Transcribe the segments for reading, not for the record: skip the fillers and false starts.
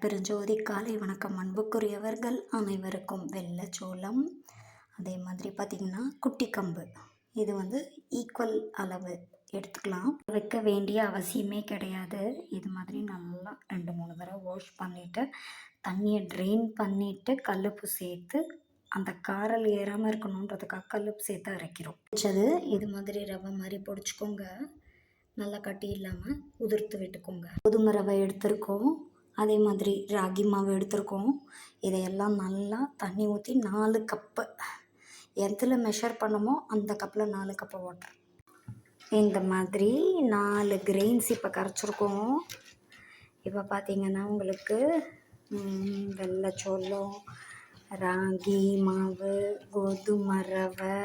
அருட்பெருஞ்சோதி காலை வணக்கம். அன்புக்குரியவர்கள் அனைவருக்கும் வெள்ளச்சோளம், அதே மாதிரி பார்த்திங்கன்னா குட்டி கம்பு, இது ஈக்குவல் அளவு எடுத்துக்கலாம். வைக்க வேண்டிய அவசியமே கிடையாது. இது மாதிரி நல்லா 2-3 தடவை வாஷ் பண்ணிவிட்டு தண்ணியை ட்ரெயின் பண்ணிவிட்டு கல்லுப்பு சேர்த்து அந்த காரல் ஏறாமல் இருக்கணுன்றதுக்காக கல்லுப்பு சேர்த்து அரைக்கிறோம். பிடிச்சது இது மாதிரி ரவை மாதிரி பொடிச்சுக்கோங்க. நல்லா கட்டி இல்லாமல் உதிர்த்து விட்டுக்கோங்க. கோதுமை ரவை எடுத்துருக்கோம், அதே மாதிரி ராகி மாவு எடுத்துருக்கோம். இதையெல்லாம் நல்லா தண்ணி ஊற்றி 4 கப்பு, எதில் மெஷர் பண்ணமோ அந்த கப்பில் 4 கப்பு வாட்டர். இந்த மாதிரி 4 கிரெயின்ஸ் இப்போ கரைச்சிருக்கோம். இப்போ பார்த்திங்கன்னா உங்களுக்கு வெள்ளச்சோளம், ராகி மாவு, கோதுமை ரவை,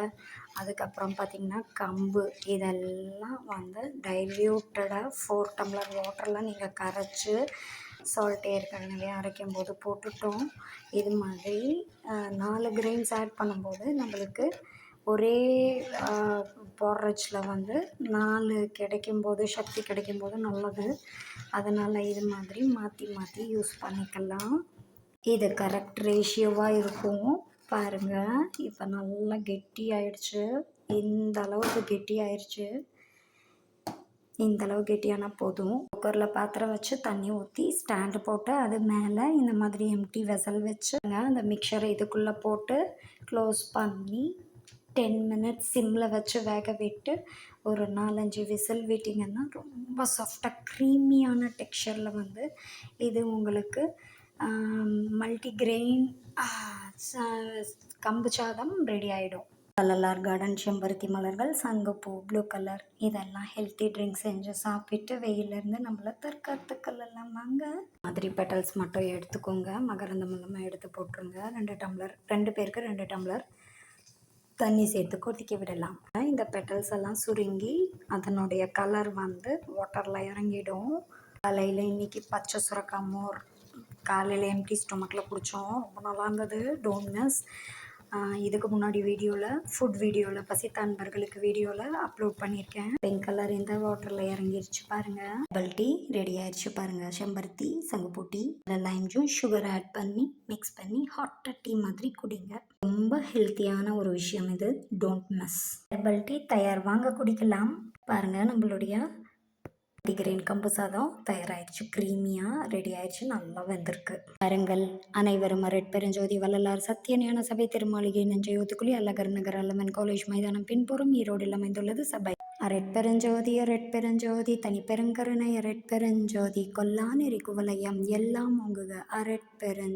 அதுக்கப்புறம் பார்த்திங்கன்னா கம்பு, இதெல்லாம் டைல்யூட்டடாக 4 டம்ளர் வாட்டரில் நீங்கள் கரைச்சி சால்ட் ஏற்கனவே அரைக்கும் போது போட்டுட்டோம். இது மாதிரி 4 கிரெயின்ஸ் ஆட் பண்ணும்போது நம்மளுக்கு ஒரே போர்ரேஜில் 4 கிடைக்கும்போது, சக்தி கிடைக்கும்போது நல்லது. அதனால் இது மாதிரி மாற்றி மாற்றி யூஸ் பண்ணிக்கலாம். இது கரெக்ட் ரேஷியோவாக இருக்கும். பாருங்கள், இப்போ நல்லா கெட்டி ஆயிடுச்சு. இந்த அளவுக்கு கெட்டி ஆயிடுச்சு. இந்த அளவு கெட்டியானால் போதும். குக்கரில் பாத்திரம் வச்சு தண்ணி ஊற்றி ஸ்டாண்டு போட்டு அது மேலே இந்த மாதிரி எம்டி வெசல் வச்சு அந்த மிக்சரை இதுக்குள்ளே போட்டு க்ளோஸ் பண்ணி 10 மினிட்ஸ் சிம்மில் வச்சு வேக விட்டு ஒரு 4-5 விசில் விட்டிங்கன்னா ரொம்ப சாஃப்டாக க்ரீமியான டெக்ஸ்சரில் இது உங்களுக்கு மல்டிகிரெயின் கம்பு சாதம் ரெடி ஆகிடும். வள்ளலார் கார்டன் செம்பருத்தி மலர்கள், சங்குப்பூ, ப்ளூ கலர், இதெல்லாம் ஹெல்த்தி ட்ரிங்க் செஞ்சு சாப்பிட்டு வெயிலேருந்து நம்மளை தற்காத்துக்கலாம். மாதிரி பெட்டல்ஸ் மட்டும் எடுத்துக்கோங்க. மகரந்த மூலமாக எடுத்து போட்டுருங்க. 2 டம்ளர், 2 பேருக்கு 2 டம்ளர் தண்ணி சேர்த்து கொதிக்க விடலாம். இந்த பெட்டல்ஸ் எல்லாம் சுருங்கி அதனுடைய கலர் வாட்டரில் இறங்கிடும். காலையில் இன்றைக்கி பச்சை சுரக்காய் மோர் காலையில் எம்டி ஸ்டொமக்கில் குடித்தோம். ரொம்ப நல்லா இருந்தது. Don't miss. இதுக்கு முன்னாடி ஃபுட் வீடியோவில் பசித்த அன்பர்களுக்கு வீடியோவில் அப்லோட் பண்ணியிருக்கேன். பிங்க் கலர் இந்த வாட்டரில் இறங்கிருச்சு பாருங்கள். டபுள் டீ ரெடி ஆயிடுச்சு பாருங்கள். செம்பருத்தி, சங்குப்பூ tea, lime juice, sugar add பண்ணி மிக்ஸ் பண்ணி ஹாட்டாக டீ மாதிரி குடிங்க. ரொம்ப ஹெல்த்தியான ஒரு விஷயம் இது. Don't miss. டபுள் டீ தயார், வாங்க குடிக்கலாம். பாருங்கள், நம்மளுடைய கிரெயின் கம்பு சாதம் தயாராகிடுச்சு. க்ரீமியாக ரெடி ஆயிடுச்சு. நல்லா வெந்திருக்கு பாருங்கள். அனைவரும் அருட்பெருஞ்சோதி வள்ளலார் சத்தியஞான சபை திருமாளிகை நஞ்சையூத்துக்குழி அழகர் நகர் அல்லமன் காலேஜ் மைதானம் பின்புறம் ஈரோடில் அமைந்துள்ளது சபை. அருட்பெருஞ்சோதி அருட்பெருஞ்சோதி தனிப்பெருங்கருணை அருட்பெருஞ்சோதி கொல்லா நெறி குவலயம் எல்லாம் ஓங்குக. அருட்பெருஞ்சோதி.